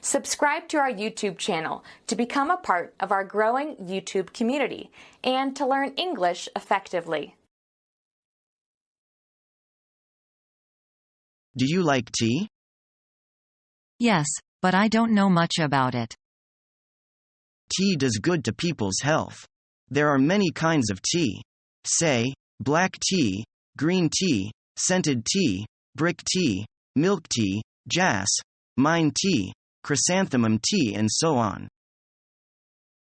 Subscribe to our YouTube channel to become a part of our growing YouTube community and to learn English effectively. Do you like tea? Yes, but I don't know much about it. Tea does good to people's health. There are many kinds of tea. Say, black tea, green tea, scented tea, brick tea, milk tea, jasmine tea, chrysanthemum tea, and so on.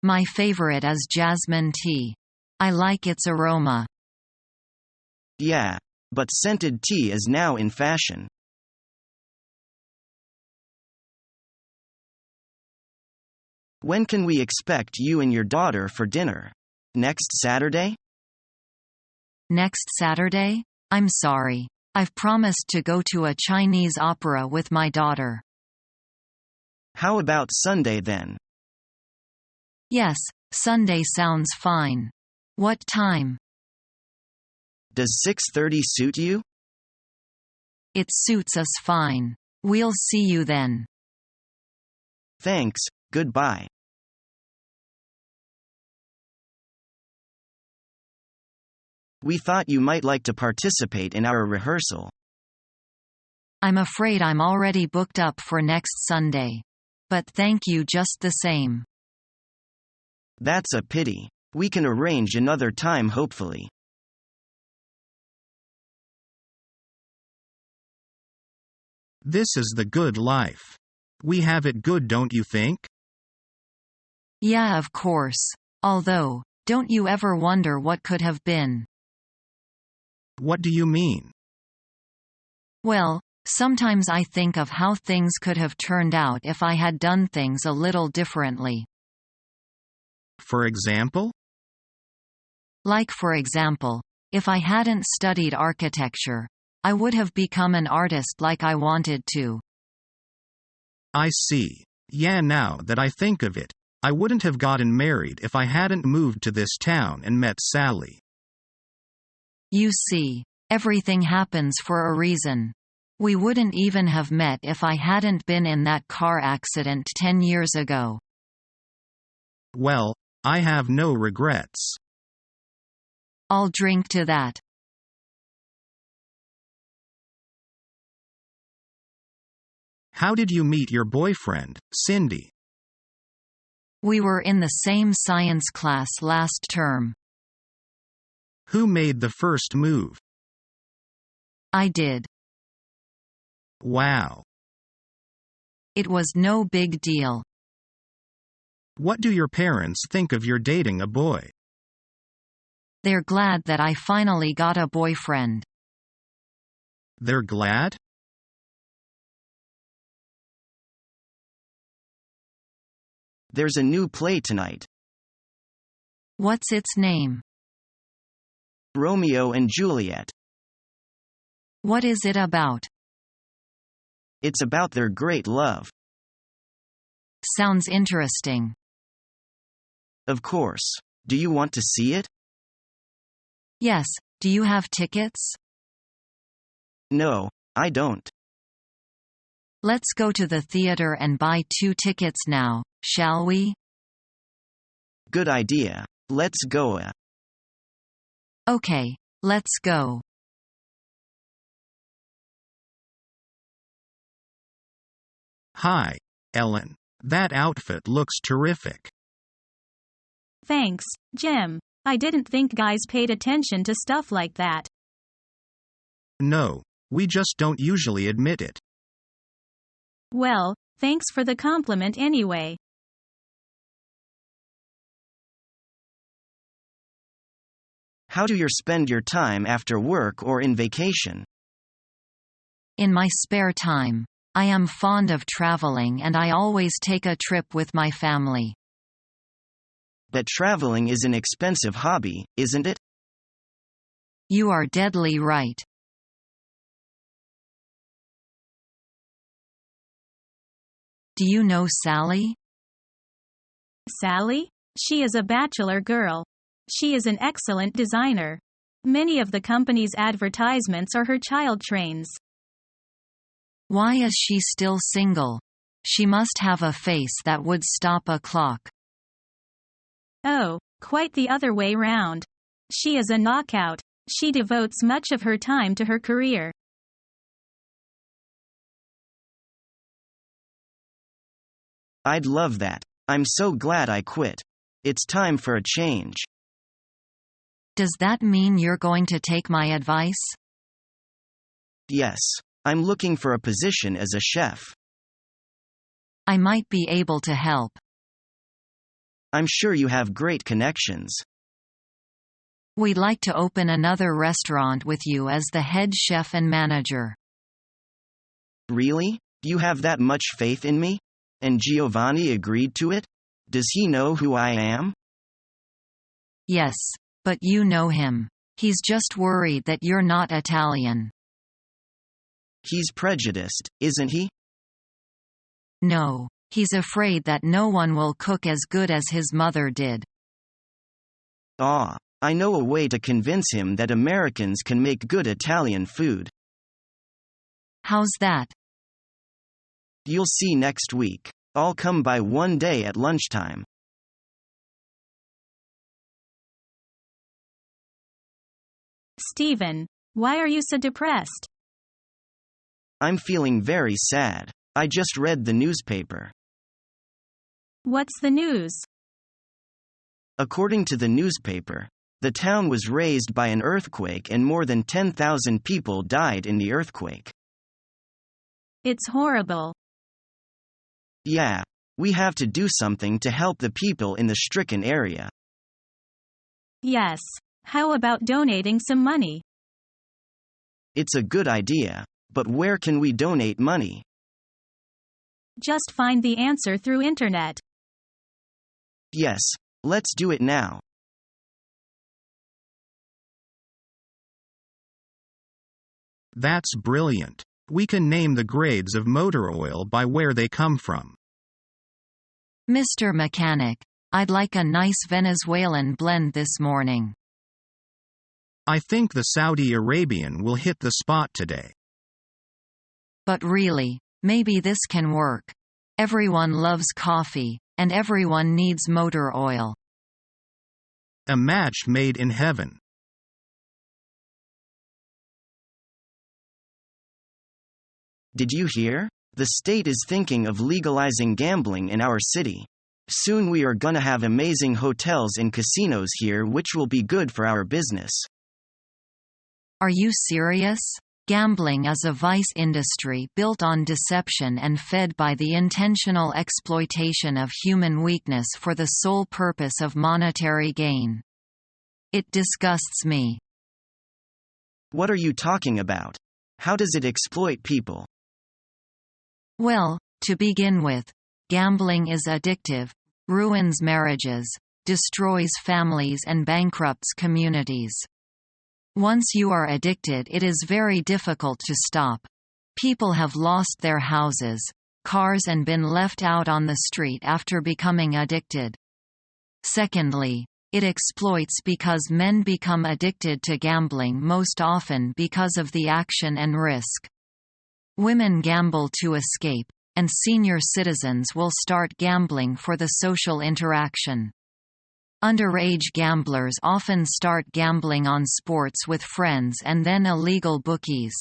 My favorite is jasmine tea. I like its aroma. Yeah, but scented tea is now in fashion. When can we expect you and your daughter for dinner? Next Saturday? Next Saturday? I'm sorry. I've promised to go to a Chinese opera with my daughter. How about Sunday then? Yes, Sunday sounds fine. What time? Does 6:30 suit you? It suits us fine. We'll see you then. Thanks, goodbye. We thought you might like to participate in our rehearsal. I'm afraid I'm already booked up for next Sunday. But thank you just the same. That's a pity. We can arrange another time hopefully. This is the good life. We have it good, don't you think? Yeah, of course. Although, don't you ever wonder what could have been? What do you mean? Well, sometimes I think of how things could have turned out if I had done things a little differently. For example? Like for example, if I hadn't studied architecture, I would have become an artist like I wanted to. I see. Yeah, now that I think of it, I wouldn't have gotten married if I hadn't moved to this town and met Sally. You see, everything happens for a reason. We wouldn't even have met if I hadn't been in that car accident 10 years ago. Well, I have no regrets. I'll drink to that. How did you meet your boyfriend, Cindy? We were in the same science class last term. Who made the first move? I did. Wow. It was no big deal. What do your parents think of your dating a boy? They're glad that I finally got a boyfriend. They're glad? There's a new play tonight. What's its name? Romeo and Juliet. What is it about? It's about their great love. Sounds interesting. Of course. Do you want to see it? Yes, do you have tickets? No, I don't. Let's go to the theater and buy 2 tickets now, shall we? Good idea. Let's go. Okay, let's go. Hi, Ellen. That outfit looks terrific. Thanks, Jim. I didn't think guys paid attention to stuff like that. No, we just don't usually admit it. Well, thanks for the compliment anyway. How do you spend your time after work or in vacation? In my spare time, I am fond of traveling and I always take a trip with my family. But traveling is an expensive hobby, isn't it? You are deadly right. Do you know Sally? Sally? She is a bachelor girl. She is an excellent designer. Many of the company's advertisements are her child trains. Why is she still single? She must have a face that would stop a clock. Oh, quite the other way round. She is a knockout. She devotes much of her time to her career. I'd love that. I'm so glad I quit. It's time for a change. Does that mean you're going to take my advice? Yes. I'm looking for a position as a chef. I might be able to help. I'm sure you have great connections. We'd like to open another restaurant with you as the head chef and manager. Really? You have that much faith in me? And Giovanni agreed to it? Does he know who I am? Yes, but you know him. He's just worried that you're not Italian. He's prejudiced, isn't he? No, he's afraid that no one will cook as good as his mother did. Ah, I know a way to convince him that Americans can make good Italian food. How's that? You'll see next week. I'll come by one day at lunchtime. Stephen, why are you so depressed? I'm feeling very sad. I just read the newspaper. What's the news? According to the newspaper, the town was razed by an earthquake and more than 10,000 people died in the earthquake. It's horrible. Yeah, we have to do something to help the people in the stricken area. Yes. How about donating some money? It's a good idea, but where can we donate money? Just find the answer through internet. Yes, let's do it now. That's brilliant. We can name the grades of motor oil by where they come from. Mr. Mechanic, I'd like a nice Venezuelan blend this morning. I think the Saudi Arabian will hit the spot today. But really, maybe this can work. Everyone loves coffee, and everyone needs motor oil. A match made in heaven. Did you hear? The state is thinking of legalizing gambling in our city. Soon we are gonna have amazing hotels and casinos here, which will be good for our business. Are you serious? Gambling is a vice industry built on deception and fed by the intentional exploitation of human weakness for the sole purpose of monetary gain. It disgusts me. What are you talking about? How does it exploit people? Well, to begin with, gambling is addictive, ruins marriages, destroys families and bankrupts communities. Once you are addicted, it is very difficult to stop. People have lost their houses, cars and been left out on the street after becoming addicted. Secondly, it exploits because men become addicted to gambling most often because of the action and risk. Women gamble to escape, and senior citizens will start gambling for the social interaction. Underage gamblers often start gambling on sports with friends and then illegal bookies.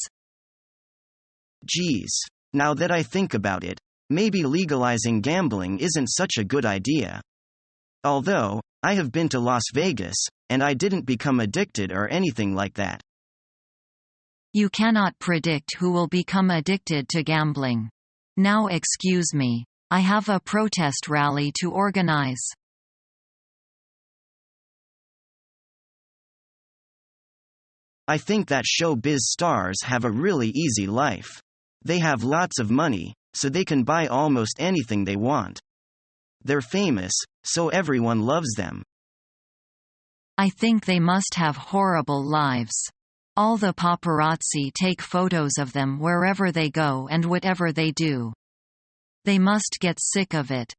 Geez. Now that I think about it, maybe legalizing gambling isn't such a good idea. Although, I have been to Las Vegas, and I didn't become addicted or anything like that. You cannot predict who will become addicted to gambling. Now excuse me, I have a protest rally to organize. I think that showbiz stars have a really easy life. They have lots of money, so they can buy almost anything they want. They're famous, so everyone loves them. I think they must have horrible lives. All the paparazzi take photos of them wherever they go and whatever they do. They must get sick of it.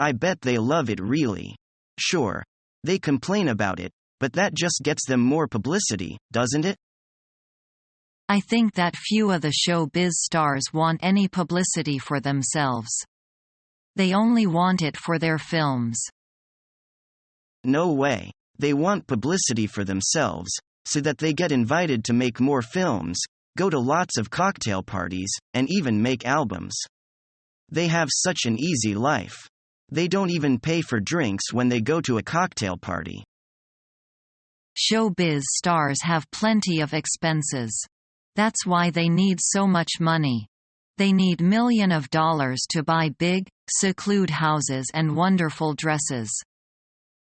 I bet they love it really. Sure, they complain about it, but that just gets them more publicity, doesn't it? I think that few of the showbiz stars want any publicity for themselves. They only want it for their films. No way. They want publicity for themselves, so that they get invited to make more films, go to lots of cocktail parties, and even make albums. They have such an easy life. They don't even pay for drinks when they go to a cocktail party. Showbiz stars have plenty of expenses. That's why they need so much money. They need millions of dollars to buy big, secluded houses and wonderful dresses.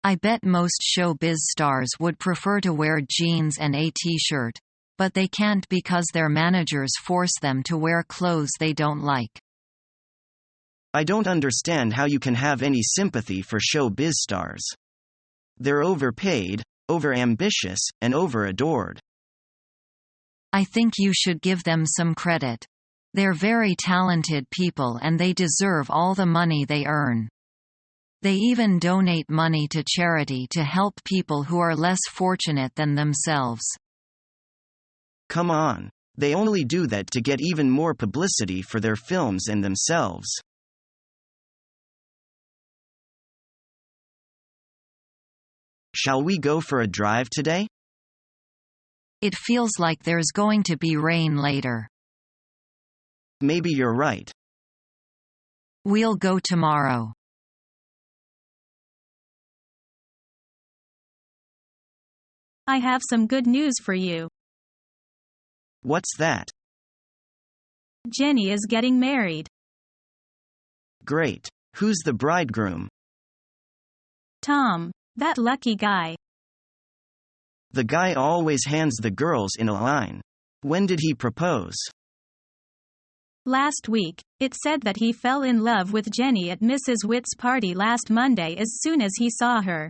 I bet most showbiz stars would prefer to wear jeans and a t-shirt, but they can't because their managers force them to wear clothes they don't like. I don't understand how you can have any sympathy for showbiz stars. They're overpaid, overambitious, and overadored. I think you should give them some credit. They're very talented people and they deserve all the money they earn. They even donate money to charity to help people who are less fortunate than themselves. Come on. They only do that to get even more publicity for their films and themselves. Shall we go for a drive today? It feels like there's going to be rain later. Maybe you're right. We'll go tomorrow. I have some good news for you. What's that? Jenny is getting married. Great. Who's the bridegroom? Tom, that lucky guy. The guy always hands the girls in a line. When did he propose? Last week, it said that he fell in love with Jenny at Mrs. Witt's party last Monday as soon as he saw her.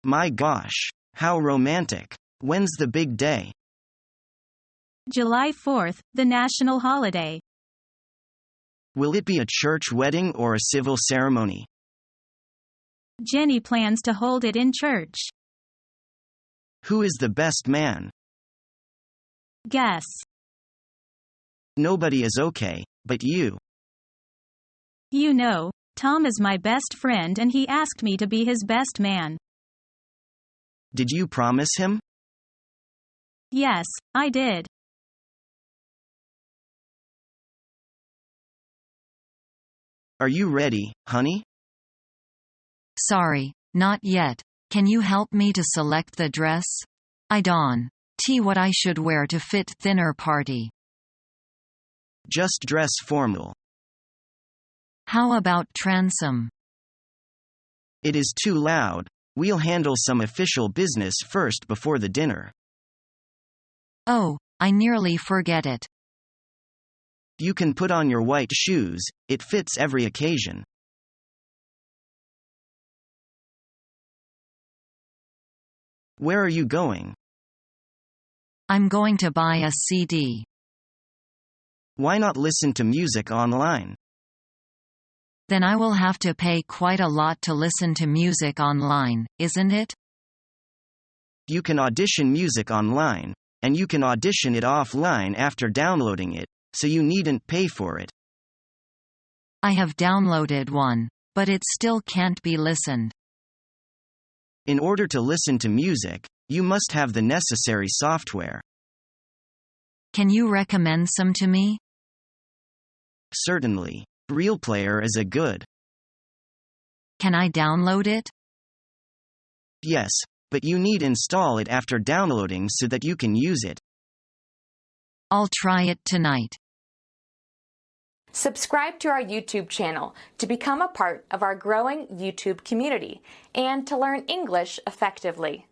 My gosh, how romantic. When's the big day? July 4th, the national holiday. Will it be a church wedding or a civil ceremony? Jenny plans to hold it in church. Who is the best man? Guess. Nobody is okay, but you. You know, Tom is my best friend and he asked me to be his best man. Did you promise him? Yes, I did. Are you ready, honey? Sorry, not yet. Can you help me to select the dress? I don't know what I should wear to fit thinner party. Just dress formal. How about transom? It is too loud. We'll handle some official business first before the dinner. Oh, I nearly forget it. You can put on your white shoes, it fits every occasion. Where are you going? I'm going to buy a CD. Why not listen to music online? Then I will have to pay quite a lot to listen to music online, isn't it? You can audition music online, and you can audition it offline after downloading it, so you needn't pay for it. I have downloaded one, but it still can't be listened. In order to listen to music, you must have the necessary software. Can you recommend some to me? Certainly. RealPlayer is a good. Can I download it? Yes, but you need install it after downloading so that you can use it. I'll try it tonight. Subscribe to our YouTube channel to become a part of our growing YouTube community and to learn English effectively.